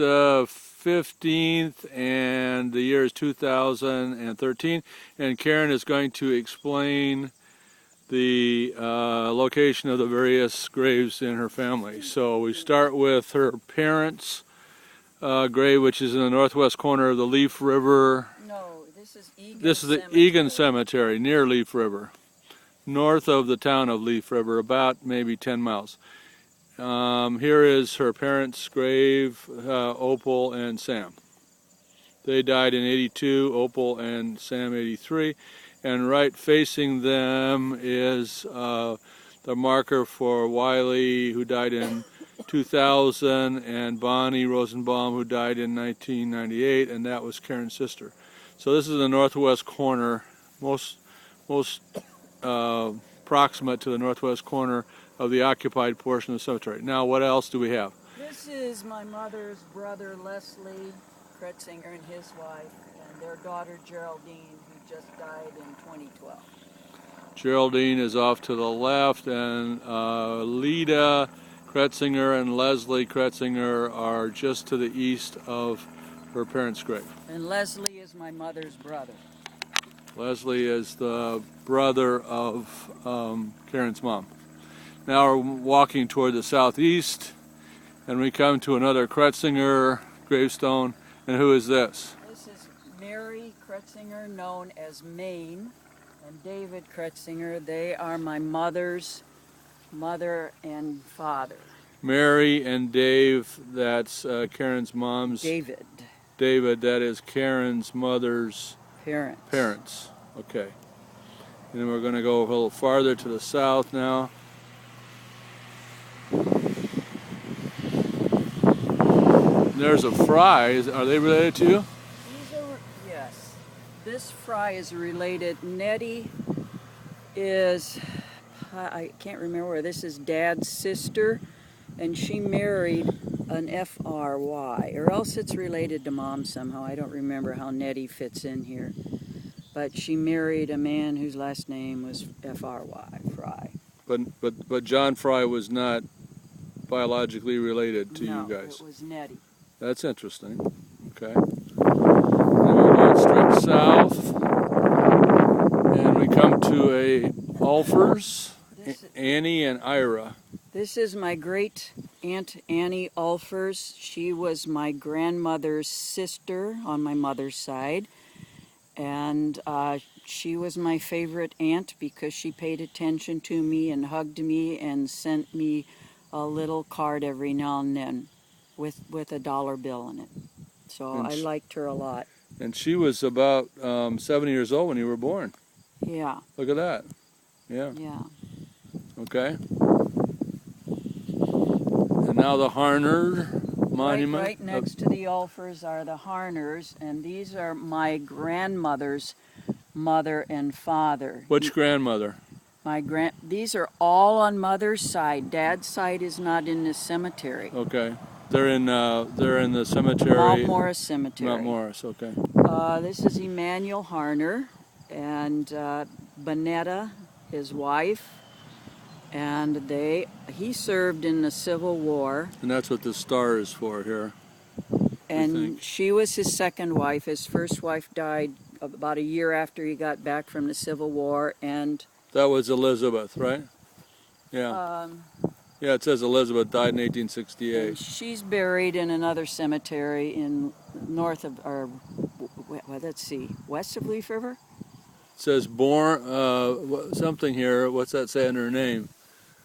the 15th, and the year is 2013. And Karen is going to explain the location of the various graves in her family. So we start with her parents' grave, which is in the northwest corner of the Leaf River. No, this is Egan This is the Cemetery. Egan Cemetery near Leaf River, north of the town of Leaf River, about maybe 10 miles. Here is her parents' grave, Opal and Sam. They died in '82, Opal and Sam '83, and right facing them is the marker for Wiley, who died in 2000, and Bonnie Rosenbaum, who died in 1998, and that was Karen's sister. So this is the northwest corner, most proximate to the northwest corner of the occupied portion of the cemetery. Now, what else do we have? This is my mother's brother, Leslie Kretzinger, and his wife, and their daughter, Geraldine, who just died in 2012. Geraldine is off to the left, and Lida Kretzinger and Leslie Kretzinger are just to the east of her parents' grave. And Leslie is my mother's brother. Leslie is the brother of Karen's mom. Now we're walking toward the southeast, and we come to another Kretzinger gravestone. And who is this? This is Mary Kretzinger, known as Maine, and David Kretzinger. They are my mother's mother and father. Mary and Dave, that's Karen's mom's... David. David, that is Karen's mother's... Parents. Okay. And then we're going to go a little farther to the south now. There's a Fry. Are they related to you? Yes. This Fry is related. Nettie is, I can't remember where, this is Dad's sister, and she married an F-R-Y, or else it's related to Mom somehow. I don't remember how Nettie fits in here. But she married a man whose last name was F-R-Y, Fry. But John Fry was not biologically related to you guys. No, it was Nettie. That's interesting. Okay. Then we're going straight south, and we come to a Ulfers, Annie and Ira. This is my great aunt Annie Ulfers. She was my grandmother's sister on my mother's side, and she was my favorite aunt because she paid attention to me and hugged me and sent me a little card every now and then with a dollar bill in it. So I liked her a lot. And she was about 7 years old when you were born. Yeah. Look at that. Yeah. Yeah. Okay. And now the Harner monument. Right next to the Ulfers are the Harners, and these are my grandmother's mother and father. Which grandmother? These are all on Mother's side. Dad's side is not in this cemetery. Okay. They're in the cemetery. Mount Morris Cemetery. Mount Morris, okay. This is Emmanuel Harner and Bonetta, his wife, and he served in the Civil War. And that's what the star is for here. And she was his second wife. His first wife died about a year after he got back from the Civil War, and that was Elizabeth, right? Yeah. Yeah, it says Elizabeth died in 1868. She's buried in another cemetery in west of Leaf River? It says born, something here, what's that say under her name?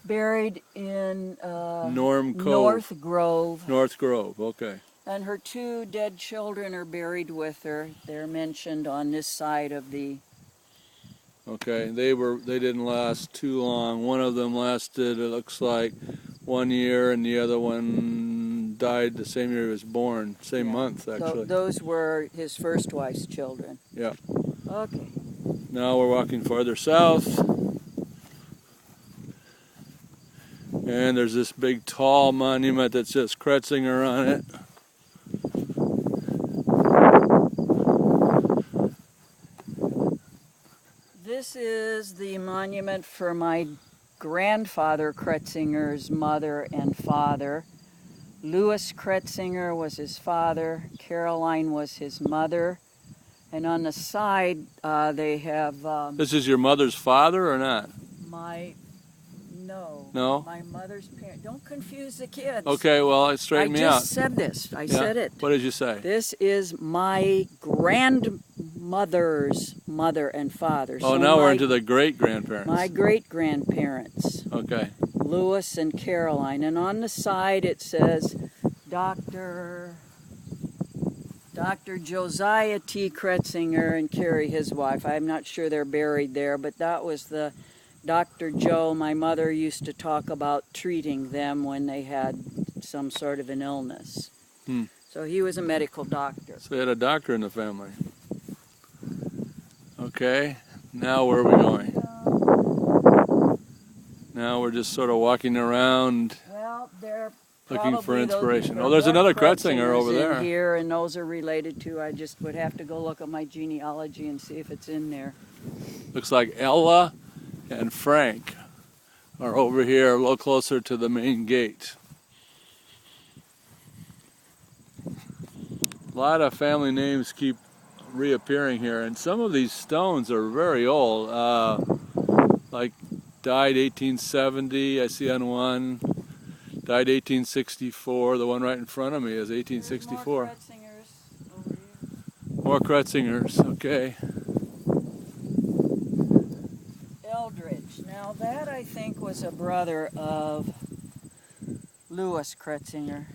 Buried in North Grove. North Grove, okay. And her two dead children are buried with her. They're mentioned on this side of the... Okay, they didn't last too long. One of them lasted, it looks like, 1 year, and the other one died the same year he was born, same month actually. Those were his first wife's children. Yeah. Okay. Now we're walking farther south, and there's this big tall monument that says Kretzinger on it. This is the monument for my grandfather Kretzinger's mother and father. Louis Kretzinger was his father. Caroline was his mother. And on the side, they have This is your mother's father or not? no, my mother's parent. Don't confuse the kids. Okay, well, straighten me out. I just said this. I said it. What did you say? This is my grandmother's mother and father. Oh, so now we're into the great-grandparents. My great-grandparents. Okay. Louis and Caroline. And on the side it says Dr. Josiah T. Kretzinger and Carrie, his wife. I'm not sure they're buried there, but that was the Dr. Joe. My mother used to talk about treating them when they had some sort of an illness. So he was a medical doctor. So they had a doctor in the family. Okay, now where are we going? Now we're just sort of walking around, well, they're looking for inspiration. Oh, there's another Kretzinger over there. Here, and those are related to. I just would have to go look at my genealogy and see if it's in there. Looks like Ella and Frank are over here a little closer to the main gate. A lot of family names keep reappearing here, and some of these stones are very old. Like died 1870, I see on one. Died 1864. The one right in front of me is 1864. There's more Kretzingers over here. More Kretzingers, okay. Eldridge. Now that I think was a brother of Louis Kretzinger.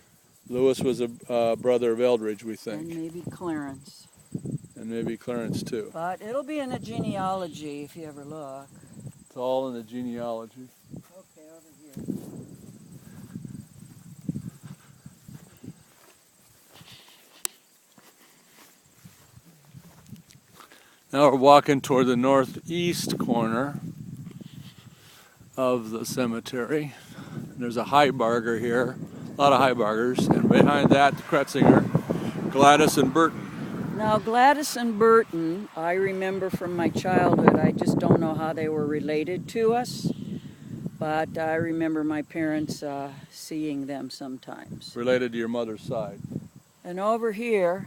Louis was a brother of Eldridge, we think. And maybe Clarence. And maybe Clarence too. But it'll be in the genealogy if you ever look. It's all in the genealogy. Okay, over here. Now we're walking toward the northeast corner of the cemetery. There's a Heibarger here, a lot of Heibargers, and behind that, the Kretzinger, Gladys and Burton. Now Gladys and Burton, I remember from my childhood. I just don't know how they were related to us, but I remember my parents seeing them sometimes. Related to your mother's side. And over here,